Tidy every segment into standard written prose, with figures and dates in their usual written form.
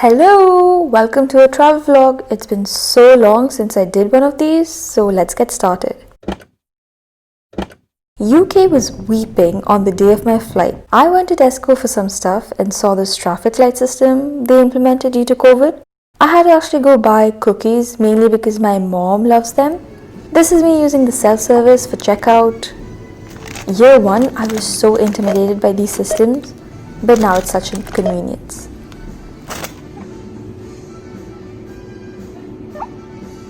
Hello, welcome to a travel vlog. It's been so long since I did one of these, so let's get started. UK was weeping on the day of my flight. I went to Tesco for some stuff and saw this traffic light system they implemented due to COVID. I had to actually go buy cookies, mainly because my mom loves them. This is me using the self-service for checkout. Year 1, I was so intimidated by these systems, but now it's such a convenience.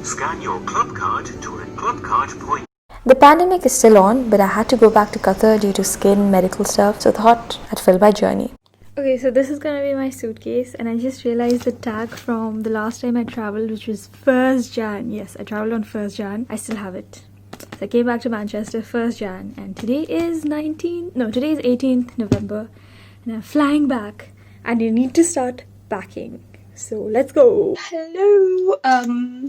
Scan your club card to a club card point. The pandemic is still on, but I had to go back to Qatar due to skin medical stuff, so thought I'd fill my journey. Okay, so this is gonna be my suitcase, and I just realized the tag from the last time I traveled, which was 1st Jan. Yes, I traveled on 1st Jan. I still have it. So I came back to Manchester 1st Jan, and today is 18th November, and I'm flying back, and you need to start packing. So let's go. Hello.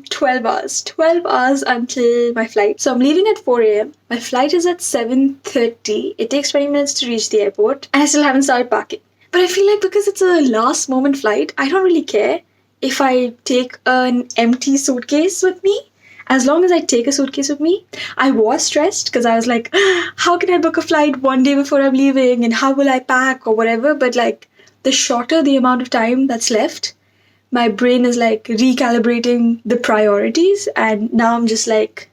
12 hours until my flight. So I'm leaving at 4 a.m. My flight is at 7:30. It takes 20 minutes to reach the airport, and I still haven't started packing. But I feel like because it's a last moment flight, I don't really care if I take an empty suitcase with me. As long as I take a suitcase with me. I was stressed because I was like, how can I book a flight one day before I'm leaving, and how will I pack or whatever. But like, the shorter the amount of time that's left, my brain is like recalibrating the priorities, and now I'm just like,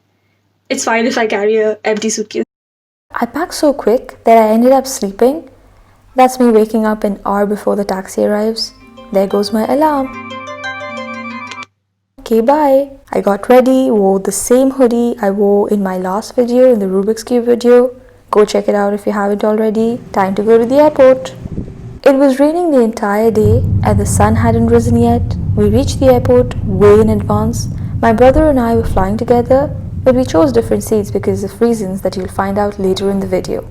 it's fine if I carry an empty suitcase. I packed so quick that I ended up sleeping. That's me waking up an hour before the taxi arrives. There goes my alarm. Okay, bye. I got ready, wore the same hoodie I wore in my last video, in the Rubik's Cube video. Go check it out if you haven't already. Time to go to the airport. It was raining the entire day and the sun hadn't risen yet. We reached the airport way in advance. My brother and I were flying together, but we chose different seats because of reasons that you'll find out later in the video.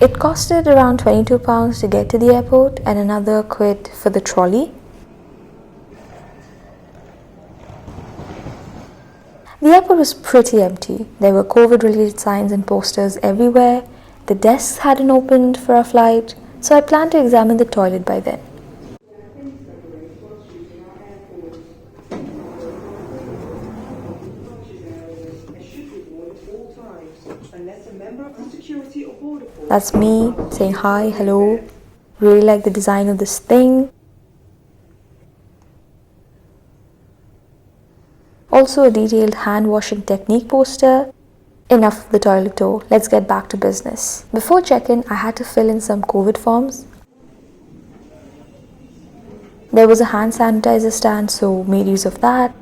It costed around £22 to get to the airport and another quid for the trolley. The airport was pretty empty. There were COVID-related signs and posters everywhere. The desks hadn't opened for our flight, so I planned to examine the toilet by then. That's me saying hi, hello. Really like the design of this thing. Also a detailed hand washing technique poster. Enough of the toilet tour, let's get back to business. Before check-in, I had to fill in some COVID forms. There was a hand sanitizer stand, so made use of that.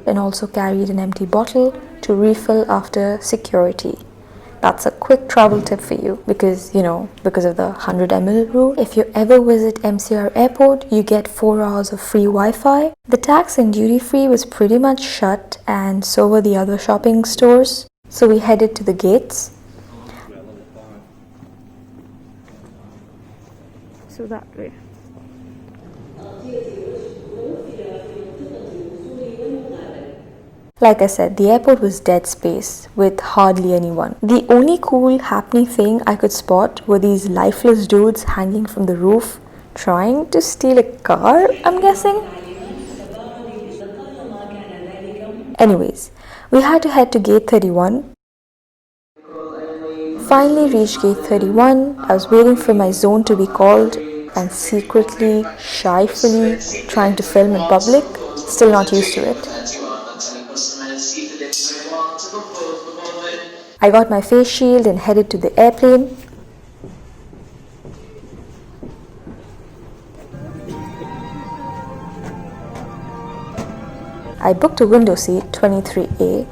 And also carried an empty bottle to refill after security. That's a quick travel tip for you because, because of the 100 ml rule. If you ever visit MCR airport, you get 4 hours of free Wi-Fi. The tax and duty free was pretty much shut, and so were the other shopping stores. So we headed to the gates. So that way. Like I said, the airport was dead space with hardly anyone. The only cool happening thing I could spot were these lifeless dudes hanging from the roof trying to steal a car, I'm guessing. Anyways, we had to head to gate 31. Finally reached gate 31. I was waiting for my zone to be called and secretly, shyfully trying to film in public. Still not used to it. I got my face shield and headed to the airplane. I booked a window seat, 23A.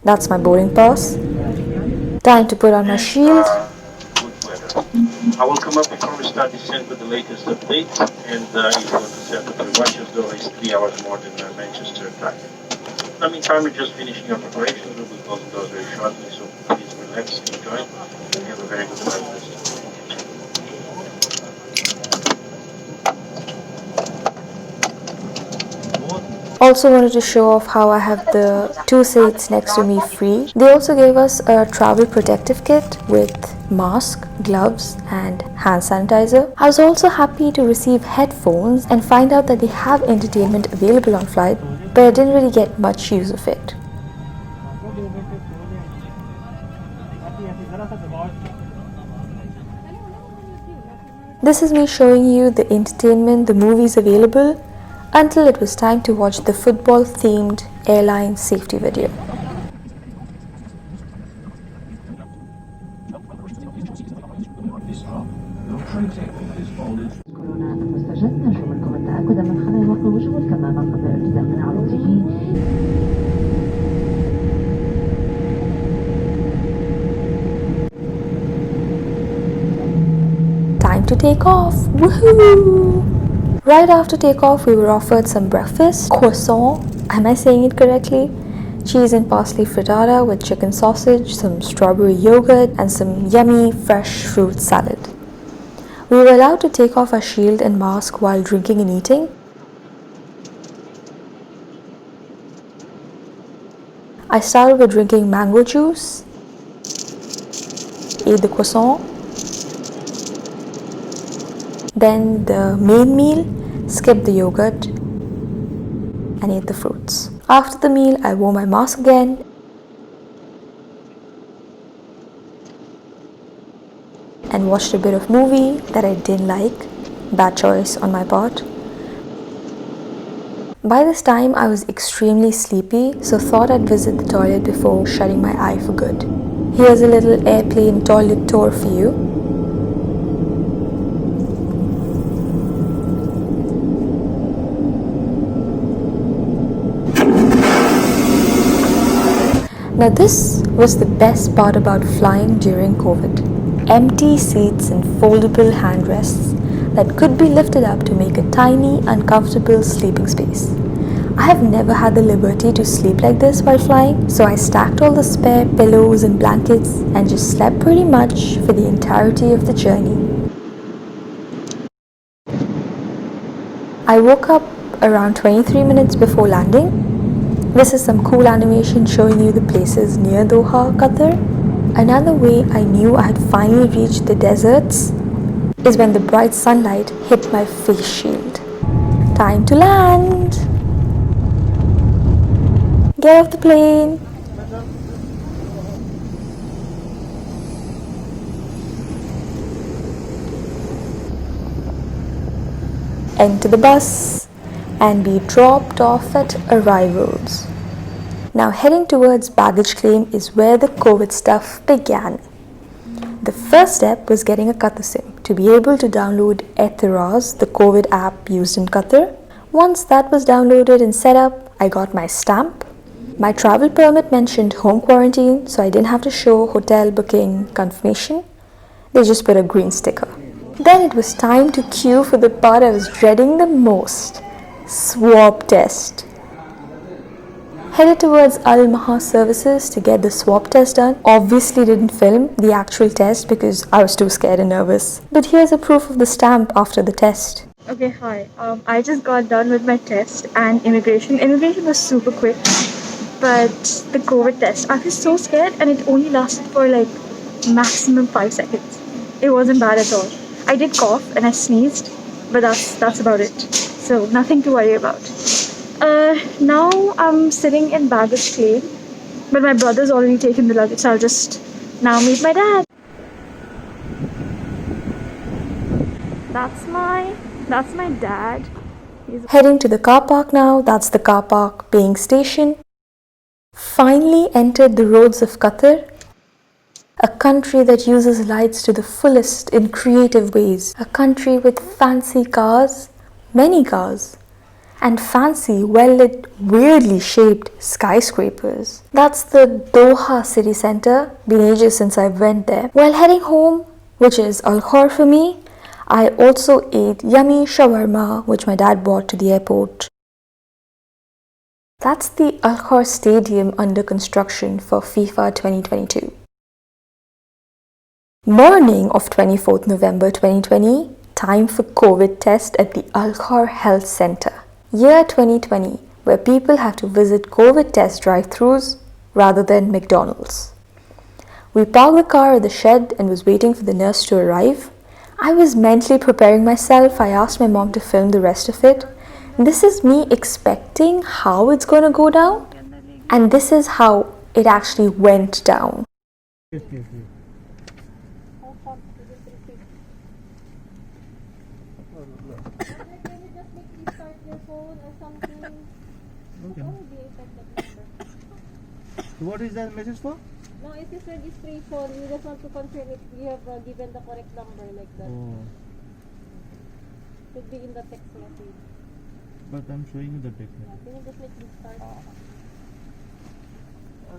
That's my boarding pass. Time to put on my shield. I will come up before we start descent with the latest update, and you're going to set up the watches. Doha is 3 hours more than Manchester time. In the meantime, we're just finishing our preparations. We'll be closing those very shortly, so please relax, enjoy, and have a very good flight visit. Also wanted to show off how I have the 2 seats next to me free. They also gave us a travel protective kit with mask, gloves and hand sanitizer. I was also happy to receive headphones and find out that they have entertainment available on flight, but I didn't really get much use of it. This is me showing you the entertainment, the movies available, until it was time to watch the football themed airline safety video. Time to take off! Woohoo! Right after takeoff, we were offered some breakfast, croissant, am I saying it correctly? Cheese and parsley frittata with chicken sausage, some strawberry yogurt and some yummy fresh fruit salad. We were allowed to take off our shield and mask while drinking and eating. I started with drinking mango juice, ate the croissant, then the main meal, skipped the yogurt and ate the fruits. After the meal, I wore my mask again and watched a bit of movie that I didn't like. Bad choice on my part. By this time, I was extremely sleepy, so thought I'd visit the toilet before shutting my eye for good. Here's a little airplane toilet tour for you. Now this was the best part about flying during COVID. Empty seats and foldable handrests that could be lifted up to make a tiny, uncomfortable sleeping space. I have never had the liberty to sleep like this while flying, so I stacked all the spare pillows and blankets and just slept pretty much for the entirety of the journey. I woke up around 23 minutes before landing. This is some cool animation showing you the places near Doha, Qatar. Another way I knew I had finally reached the deserts is when the bright sunlight hit my face shield. Time to land! Get off the plane! Enter the bus and be dropped off at arrivals. Now heading towards baggage claim is where the COVID stuff began. The first step was getting a Qatar SIM to be able to download Ehteraz, the COVID app used in Qatar. Once that was downloaded and set up, I got my stamp. My travel permit mentioned home quarantine, so I didn't have to show hotel booking confirmation. They just put a green sticker. Then it was time to queue for the part I was dreading the most. Swab test. Headed towards Al Maha services to get the swab test done. Obviously didn't film the actual test because I was too scared and nervous. But here's a proof of the stamp after the test. Okay, hi. I just got done with my test and immigration. Immigration was super quick, but the COVID test, I was so scared and it only lasted for like maximum 5 seconds. It wasn't bad at all. I did cough and I sneezed, but that's about it. So nothing to worry about. Now I'm sitting in baggage claim, but my brother's already taken the luggage, so I'll just now meet my dad. That's my dad. Heading to the car park now. That's the car park paying station. Finally entered the roads of Qatar, a country that uses lights to the fullest in creative ways, a country with fancy cars, many cars, and fancy, well-lit, weirdly shaped skyscrapers. That's the Doha city centre. Been ages since I went there. While heading home, which is Al Khor for me, I also ate yummy shawarma, which my dad brought to the airport. That's the Al Khor Stadium under construction for FIFA 2022. Morning of 24th November 2020, time for COVID test at the Al Khor Health Centre. Year 2020, where people have to visit COVID test drive-thrus rather than McDonald's. We parked the car at the shed and was waiting for the nurse to arrive. I was mentally preparing myself. I asked my mom to film the rest of it. This is me expecting how it's gonna go down, and this is how it actually went down. Yes, yes, yes. Can you just make restart your phone or something? Okay. What would be effect that number? So what is that message for? No, it is registration. You just want to confirm if you have given the correct number like that. Oh, Should be in the text message. but I'm showing you the text Yeah, message. can you just make restart?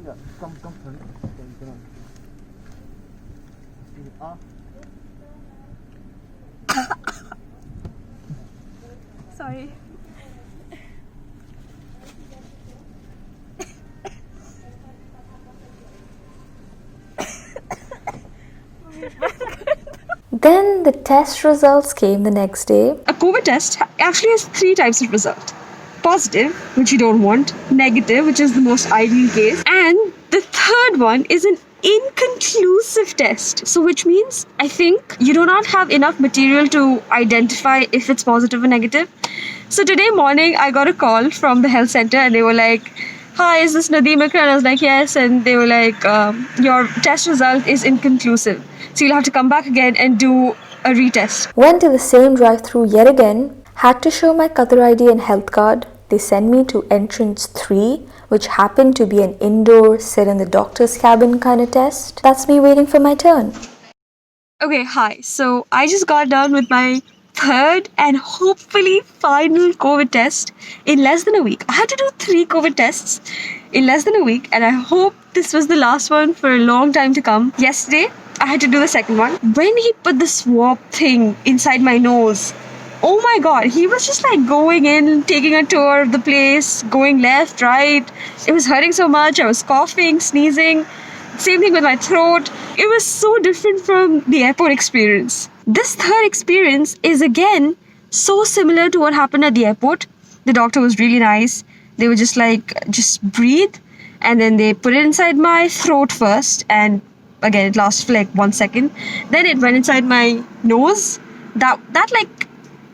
Yeah, come, sorry. Come on. Sorry. Then the test results came the next day. A COVID test actually has 3 types of result. Positive, which you don't want, negative, which is the most ideal case, and the third one is an inconclusive test. So which means I think you do not have enough material to identify if it's positive or negative. So today morning I got a call from the health center and they were like, "Hi, is this Nadeem Ikra?" And I was like, "Yes." And they were like, "Your test result is inconclusive. So you'll have to come back again and do a retest." Went to the same drive-through yet again. Had to show my Qatar ID and health card. They sent me to entrance 3, which happened to be an indoor sit in the doctor's cabin kind of test. That's me waiting for my turn. Okay, hi. So I just got done with my third and hopefully final COVID test in less than a week. I had to do 3 COVID tests in less than a week, and I hope this was the last one for a long time to come. Yesterday, I had to do the second one. When he put the swab thing inside my nose, oh my god, he was just like going in, taking a tour of the place, going left, right. It was hurting so much. I was coughing, sneezing. Same thing with my throat. It was so different from the airport experience. This third experience is again so similar to what happened at the airport. The doctor was really nice. They were just like, just breathe. And then they put it inside my throat first. And again, it lasted for like 1 second. Then it went inside my nose. That like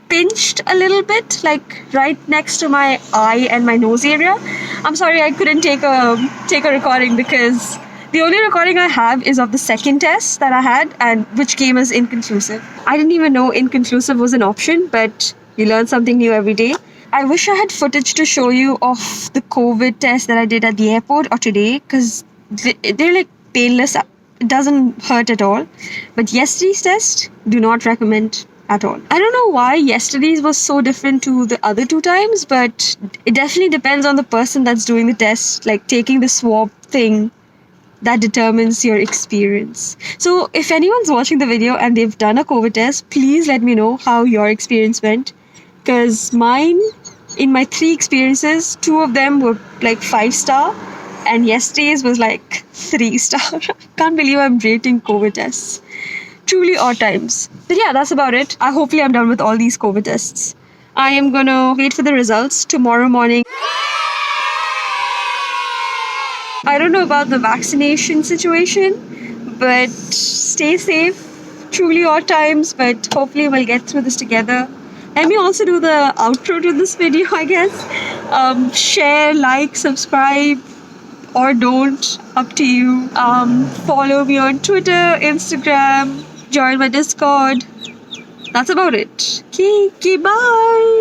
pinched a little bit, like right next to my eye and my nose area. I'm sorry I couldn't take a recording because the only recording I have is of the second test that I had, and which came as inconclusive. I didn't even know inconclusive was an option, but you learn something new every day. I wish I had footage to show you of the COVID test that I did at the airport or today, because they're like painless. It doesn't hurt at all. But yesterday's test, do not recommend at all. I don't know why yesterday's was so different to the other 2 times, but it definitely depends on the person that's doing the test, like taking the swab thing. That determines your experience. So if anyone's watching the video and they've done a COVID test, please let me know how your experience went. Because mine, in my 3 experiences, 2 of them were like 5-star, and yesterday's was like 3-star. Can't believe I'm rating COVID tests. Truly odd times. But yeah, that's about it. Hopefully I'm done with all these COVID tests. I am gonna wait for the results tomorrow morning. I don't know about the vaccination situation, but stay safe. Truly odd times, but hopefully we'll get through this together. Let me also do the outro to this video, I guess. Share, like, subscribe, or don't. Up to you. Follow me on Twitter, Instagram, join my Discord. That's about it. Okay, bye.